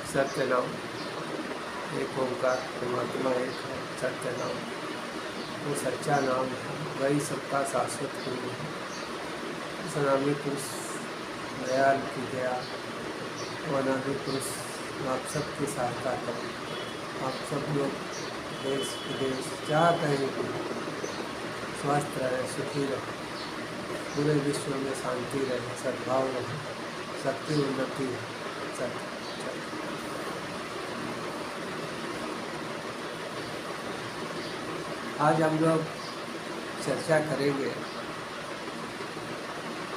सत्य नाम एक ओंकार परमात्मा एक है, सत्य नाम वो सच्चा नाम है, वही सबका शाश्वत गुरु है। उस अनादि पुरुष दयाल की दया, वो अनादि पुरुष आप सबकी सहायता करें। आप सब लोग देश विदेश जहाँ कहीं भी स्वस्थ रहे, सुखी रहे, पूरे विश्व में शांति रहे, सद्भाव रहे, शक्ति उन्नति है। सत्य आज हम लोग चर्चा करेंगे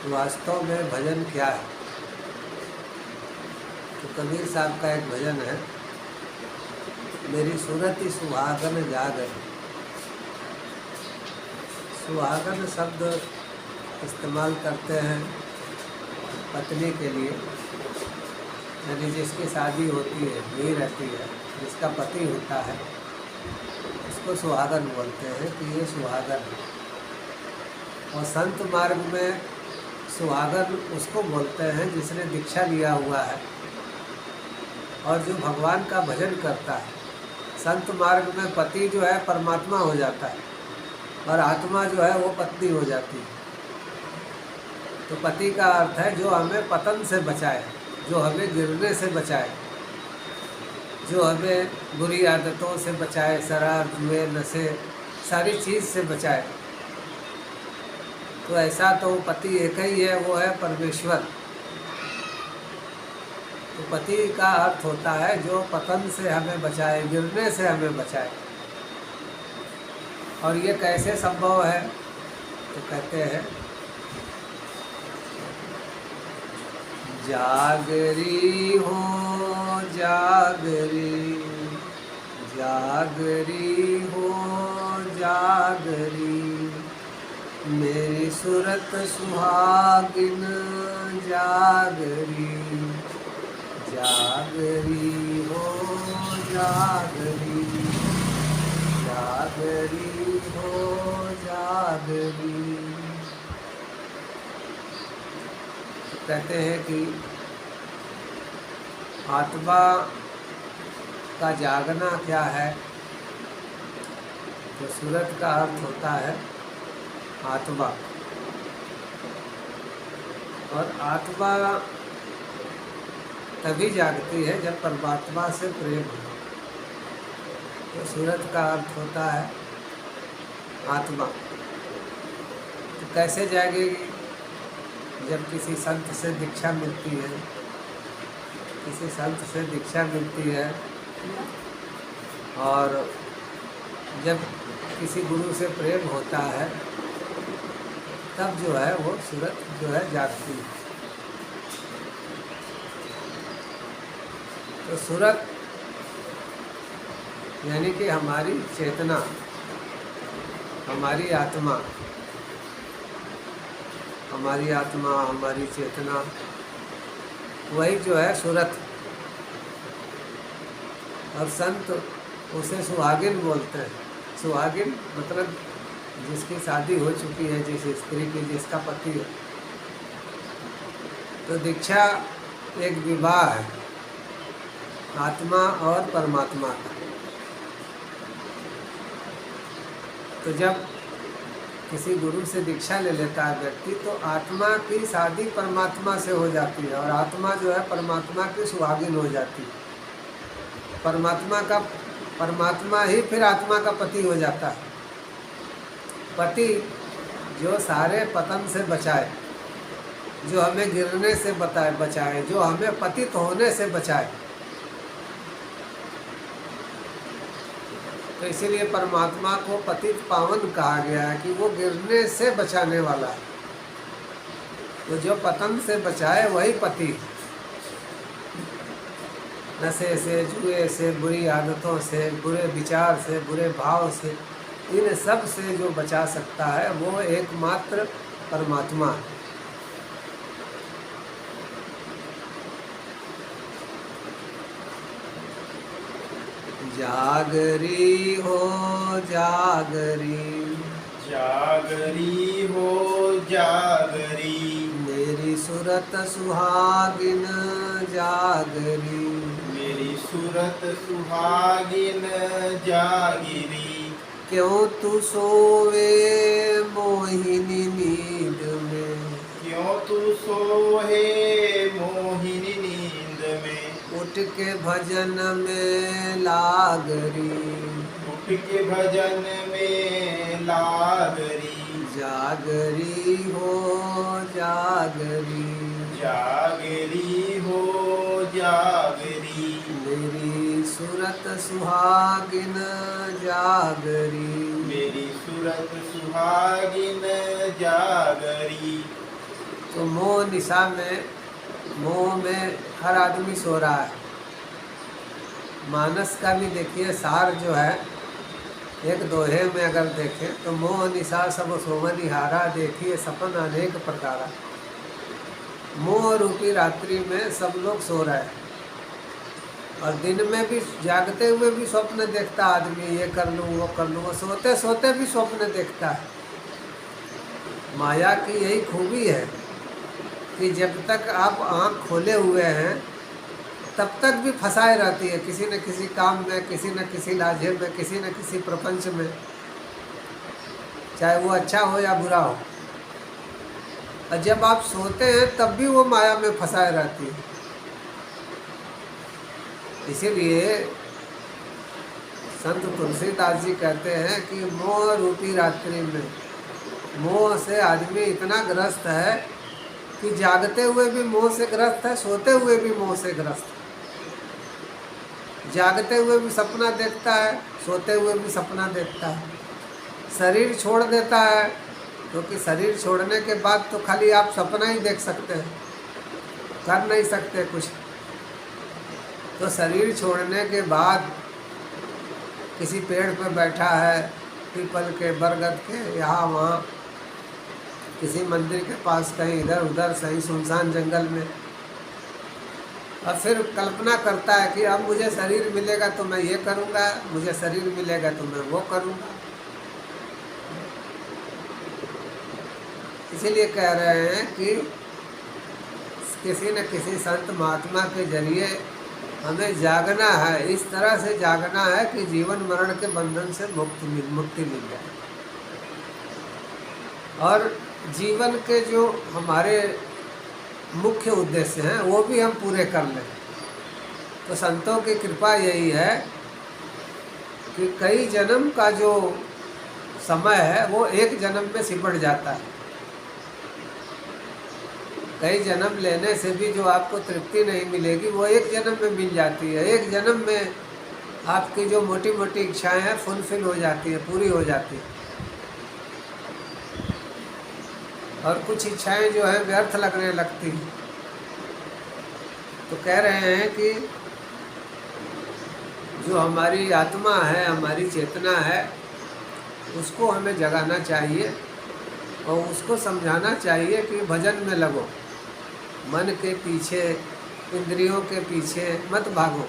वास्तव में भजन क्या है। तो कबीर साहब का एक भजन है, मेरी सूरत सुहागन जागर। सुहागन शब्द इस्तेमाल करते हैं पत्नी के लिए, यानी जिसकी शादी होती है, नहीं रहती है, जिसका पति होता है, उसको सुहागन बोलते हैं कि ये सुहागन है। और संत मार्ग में सुहागन उसको बोलते हैं जिसने दीक्षा लिया हुआ है और जो भगवान का भजन करता है। संत मार्ग में पति जो है परमात्मा हो जाता है और आत्मा जो है वो पत्नी हो जाती है। तो पति का अर्थ है जो हमें पतन से बचाए, जो हमें गिरने से बचाए, जो हमें बुरी आदतों से बचाए, शराब जुए नशे सारी चीज़ से बचाए। तो ऐसा तो पति एक ही है, वो है परमेश्वर। तो पति का अर्थ होता है जो पतन से हमें बचाए, गिरने से हमें बचाए। और ये कैसे संभव है? तो कहते हैं जागरी हो जागरी, जागरी हो जागरी, मेरी सूरत सुहागिन जागरी, जागरी हो जागरी, जागरी हो जागरी। कहते हैं कि आत्मा का जागना क्या है? तो सूरत का अर्थ होता है आत्मा, और आत्मा तभी जागती है जब परमात्मा से प्रेम हो। तो सूरत का अर्थ होता है आत्मा। तो कैसे जागेगी? जब किसी संत से दीक्षा मिलती है, किसी संत से दीक्षा मिलती है, और जब किसी गुरु से प्रेम होता है, तब जो है वो सूरत जो है जागती है। तो सूरत यानी कि हमारी चेतना, हमारी आत्मा, हमारी आत्मा, हमारी चेतना, वही जो है सूरत। और संत उसे सुहागिन बोलते हैं। सुहागिन मतलब जिसकी शादी हो चुकी है, जिस स्त्री की, जिसका पति है। तो दीक्षा एक विवाह है आत्मा और परमात्मा का। तो जब किसी गुरु से दीक्षा ले लेता है व्यक्ति, तो आत्मा की शादी परमात्मा से हो जाती है और आत्मा जो है परमात्मा की सुहागिन हो जाती है। परमात्मा ही फिर आत्मा का पति हो जाता है। पति जो सारे पतन से बचाए, जो हमें गिरने से बचाए, जो हमें पतित होने से बचाए। तो इसीलिए परमात्मा को पतित पावन कहा गया है कि वो गिरने से बचाने वाला है। तो जो पतन से बचाए वही पति। नशे से, जुए से, बुरी आदतों से, बुरे विचार से, बुरे भाव से, इन सब से जो बचा सकता है वो एकमात्र परमात्मा है। जागरी हो जागरी, जागरी हो जागरी, मेरी सूरत सुहागिन जागरी, मेरी सूरत सुहागिन जागिरी। क्यों तू सोवे मोहिनी नींद में, क्यों तू सोहे मोहिनी नींद में। उठ के भजन में लागरी, उठ के भजन में लागरी। जागरी हो जागरी, जागरी हो जागरी। मेरी सूरत सुहागिन जागरी। मेरी सूरत सुहागिन जागरी। तो मोह निशा में, मोह में हर आदमी सो रहा है। मानस का भी देखिए सार जो है, एक दोहे में अगर देखें तो मोह निशा सब सोमनिहारा, देखिए सपन अनेक प्रकारा। मोह रूपी रात्रि में सब लोग सो रहे हैं, और दिन में भी जागते हुए भी स्वप्न देखता आदमी, ये कर लूँ वो कर लूँ, सोते सोते भी स्वप्न देखता है। माया की यही खूबी है कि जब तक आप आँख खोले हुए हैं तब तक भी फंसाए रहती है किसी न किसी काम में, किसी न किसी लाझे में, किसी न किसी प्रपंच में, चाहे वो अच्छा हो या बुरा हो। और जब आप सोते हैं तब भी वो माया में फंसाए रहती है। इसीलिए संत तुलसीदास जी कहते हैं कि मोह रूपी रात्रि में, मोह से आदमी इतना ग्रस्त है कि जागते हुए भी मोह से ग्रस्त है, सोते हुए भी मोह से ग्रस्त है। जागते हुए भी सपना देखता है, सोते हुए भी सपना देखता है। शरीर छोड़ देता है, क्योंकि शरीर छोड़ने के बाद तो खाली आप सपना ही देख सकते हैं, कर नहीं सकते कुछ। तो शरीर छोड़ने के बाद किसी पेड़ पर बैठा है, पीपल के, बरगद के, यहाँ वहाँ, किसी मंदिर के पास, कहीं इधर उधर, सही सुनसान जंगल में, और फिर कल्पना करता है कि अब मुझे शरीर मिलेगा तो मैं ये करूँगा, मुझे शरीर मिलेगा तो मैं वो करूँगा। इसीलिए कह रहे हैं कि किसी न किसी संत महात्मा के जरिए हमें जागना है, इस तरह से जागना है कि जीवन मरण के बंधन से मुक्ति मिल जाए, और जीवन के जो हमारे मुख्य उद्देश्य हैं वो भी हम पूरे कर लें। तो संतों की कृपा यही है कि कई जन्म का जो समय है वो एक जन्म में सिमट जाता है। कई जन्म लेने से भी जो आपको तृप्ति नहीं मिलेगी वो एक जन्म में मिल जाती है। एक जन्म में आपकी जो मोटी मोटी इच्छाएं हैं फुलफिल हो जाती है, पूरी हो जाती है, और कुछ इच्छाएं जो है व्यर्थ लगने लगती हैं। तो कह रहे हैं कि जो हमारी आत्मा है, हमारी चेतना है, उसको हमें जगाना चाहिए और उसको समझाना चाहिए कि भजन में लगो, मन के पीछे, इंद्रियों के पीछे मत भागो।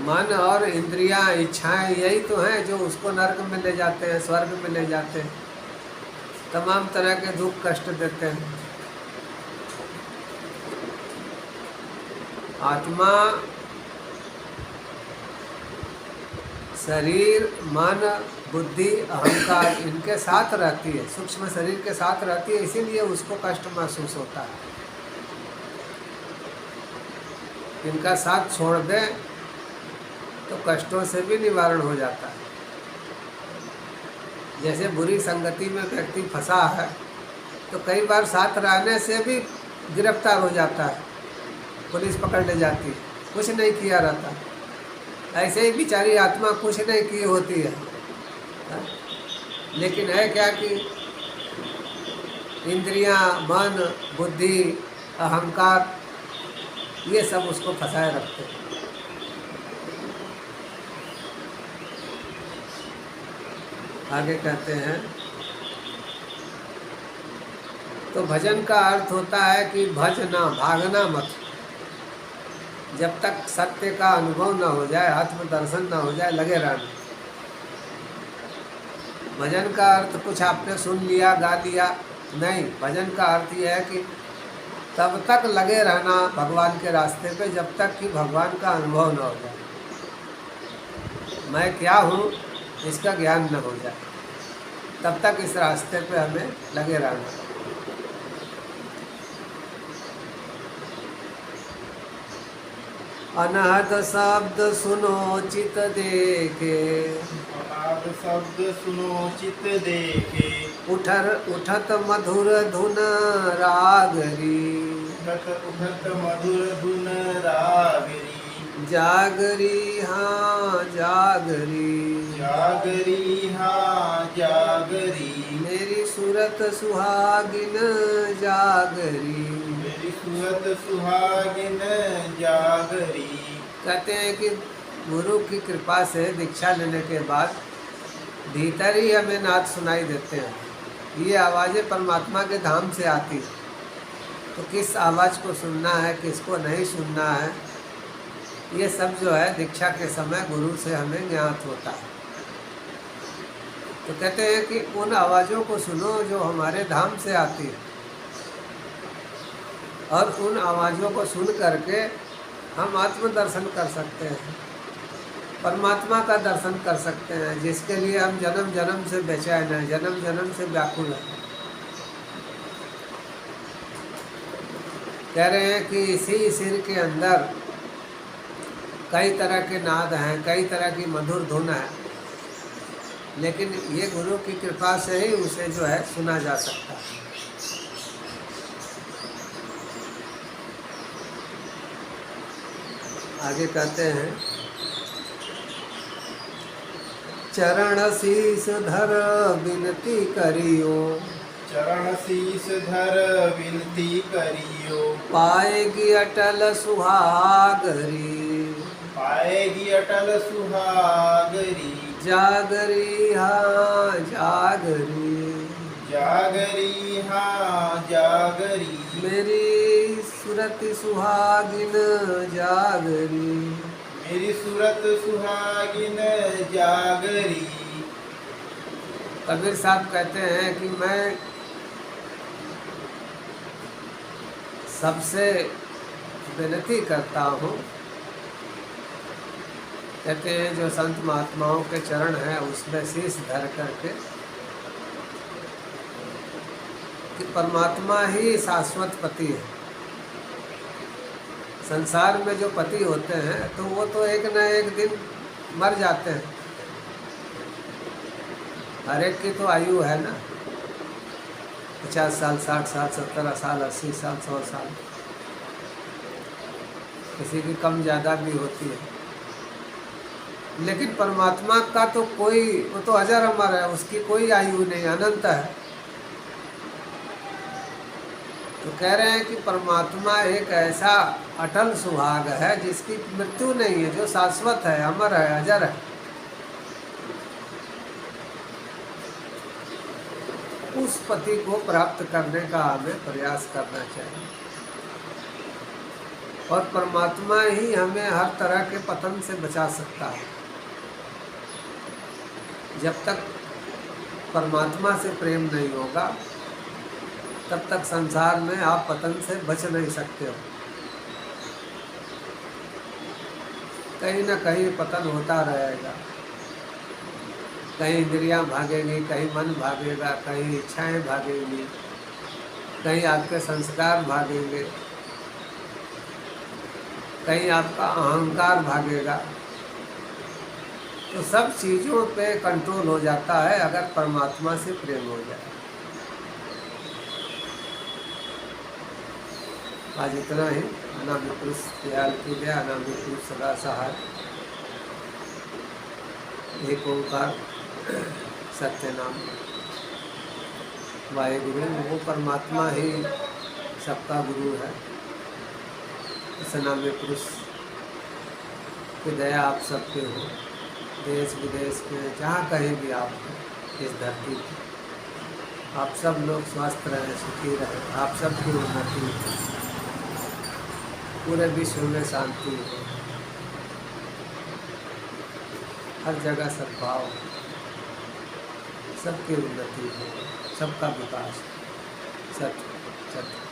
मन और इंद्रियां, इच्छाएं यही तो हैं जो उसको नरक में ले जाते हैं, स्वर्ग में ले जाते हैं, तमाम तरह के दुख कष्ट देते हैं। आत्मा, शरीर, मन, बुद्धि, अहंकार इनके साथ रहती है, सूक्ष्म शरीर के साथ रहती है, इसीलिए उसको कष्ट महसूस होता है। इनका साथ छोड़ दें तो कष्टों से भी निवारण हो जाता है। जैसे बुरी संगति में व्यक्ति फंसा है तो कई बार साथ रहने से भी गिरफ्तार हो जाता है, पुलिस पकड़ ले जाती है, कुछ नहीं किया रहता। ऐसे ही बेचारी आत्मा कुछ नहीं की होती है, लेकिन है क्या कि इंद्रियां, मन, बुद्धि, अहंकार ये सब उसको फंसाए रखते हैं। आगे कहते हैं, तो भजन का अर्थ होता है कि भजना, भागना मत। जब तक सत्य का अनुभव न हो जाए, आत्मदर्शन न हो जाए, लगे रहना। भजन का अर्थ कुछ आपने सुन लिया, गा लिया नहीं। भजन का अर्थ यह है कि तब तक लगे रहना भगवान के रास्ते पे, जब तक कि भगवान का अनुभव न हो जाए, मैं क्या हूँ इसका ज्ञान न हो जाए, तब तक इस रास्ते पे हमें लगे रहना। अनाद शब्द सुनो चित देखे, अनाद शब्द सुनो चित देखे, उठत मधुर धुन रागरी, उठत उठत मधुर धुन रागरी, जागरी हाँ जागरी, जागरी हाँ जागरी, मेरी सूरत सुहागिन जागरी। मेरी सूरत सुहागिन जागरी। कहते हैं कि गुरु की कृपा से दीक्षा लेने के बाद भीतर ही हमें नाद सुनाई देते हैं। ये आवाज़ें परमात्मा के धाम से आती, तो किस आवाज़ को सुनना है, किसको नहीं सुनना है, ये सब जो है दीक्षा के समय गुरु से हमें ज्ञात होता है। तो कहते हैं कि उन आवाज़ों को सुनो जो हमारे धाम से आती है, और उन आवाज़ों को सुन करके हम आत्मदर्शन कर सकते हैं, परमात्मा का दर्शन कर सकते हैं, जिसके लिए हम जन्म जन्म से बेचैन हैं, जन्म जन्म से व्याकुल हैं। कह रहे हैं कि इसी सिर के अंदर कई तरह के नाद हैं, कई तरह की मधुर धुन है, लेकिन ये गुरु की कृपा से ही उसे जो है सुना जा सकता है। आगे कहते हैं, चरण शीस धर विनती करियो, चरण शीस धर विनती करियो, पाएगी अटल सुहागरी, पाएगी अटल सुहागरी, जागरी हाँ जागरी, जागरी हाँ जागरी, मेरी सूरत सुहागिन जागरी। मेरी सूरत सुहागिन जागरी। कबीर साहब कहते हैं कि मैं सबसे विनती करता हूँ, कहते हैं जो संत महात्माओं के चरण हैं उसमें शीश धर करके, कि परमात्मा ही शाश्वत पति है। संसार में जो पति होते हैं तो वो तो एक न एक दिन मर जाते हैं, हर एक की तो आयु है ना, 50 साल, 60 साल, 70 साल, 80 साल, 100 साल, किसी की कम ज़्यादा भी होती है। लेकिन परमात्मा का तो कोई, वो तो अजर अमर है, उसकी कोई आयु नहीं, अनंत है। तो कह रहे हैं कि परमात्मा एक ऐसा अटल सुहाग है जिसकी मृत्यु नहीं है, जो शाश्वत है, अमर है, अजर है। उस पति को प्राप्त करने का हमें प्रयास करना चाहिए, और परमात्मा ही हमें हर तरह के पतन से बचा सकता है। जब तक परमात्मा से प्रेम नहीं होगा तब तक संसार में आप पतन से बच नहीं सकते हो। कहीं ना कहीं पतन होता रहेगा, कहीं इंद्रियां भागेंगी, कहीं मन भागेगा, कहीं इच्छाएं भागेंगी, कहीं आपके संस्कार भागेंगे, कहीं आपका अहंकार भागेगा। तो सब चीज़ों पे कंट्रोल हो जाता है अगर परमात्मा से प्रेम हो जाए। आज इतना ही। अनामिपुरुष दयाल की दया, अनामिपुरुष सदा सहाय, एक ओंकार सत्य नाम वाहेगुरु। वो परमात्मा ही सबका गुरु है। इस अनामिपुरुष की दया आप सबके हो, देश विदेश में जहाँ कहीं भी आप इस धरती पर, आप सब लोग स्वस्थ रहें, सुखी रहें, आप सबकी उन्नति हो, पूरे विश्व में शांति हो, हर जगह सद्भाव हो, सबकी उन्नति हो, सबका विकास। सत्य सत्य।